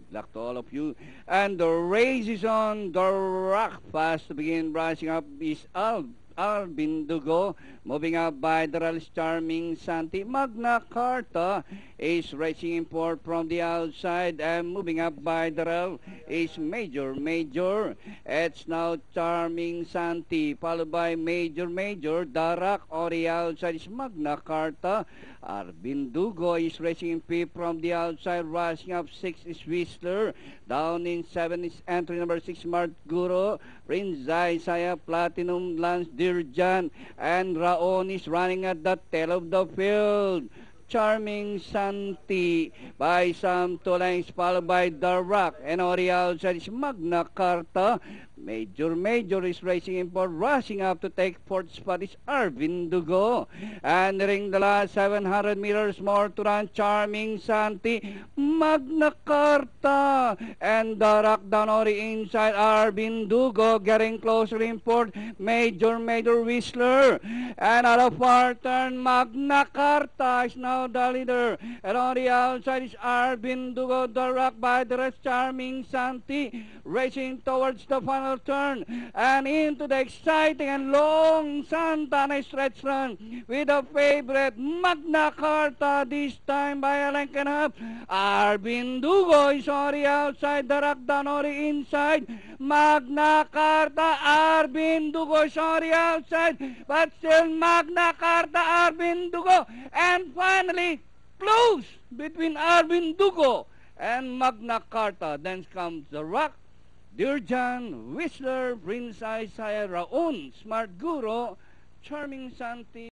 Good luck to all of you. And the race is on. The rock fast to begin. Brushing up is Alvin Dugo. Moving up by Darrell's Charming Santi. Magna Carta is racing in fourth from the outside. And moving up by Darrell is Major. It's now Charming Santi. Followed by Major. Darak on the outside is Magna Carta. Alvin Dugo is racing in fifth from the outside. Rushing up 6 is Whistler. Down in 7 is entry number 6, Smart Guru. Prince Isaiah, Platinum Lance, Dirjan, and Raon is running at the tail of the field. Charming Santi by some 2 lengths, followed by The Rock. And on the outside is Magna Carta. Major is racing in for, rushing up to take fourth spot is Alvin Dugo. And during the last 700 meters more to run, Charming Santi, Magna Carta, and The Rock down on the inside, Alvin Dugo getting closer in fourth, Major Whistler. And out of far turn, Magna Carta is now the leader. And on the outside is Alvin Dugo, The Rock by the rest, Charming Santi, racing towards the final turn and into the exciting and long Santa Ana stretch run with a favorite Magna Carta, this time by a length and a half. Alvin Dugo is on the outside, The Rock down on the inside. Magna Carta, Alvin Dugo is on the outside, but still Magna Carta, Alvin Dugo, and finally close between Alvin Dugo and Magna Carta. Then comes The Rock, Dirjan, Whistler, Prince Isaiah, Raon, Smart Guru, Charming Santi.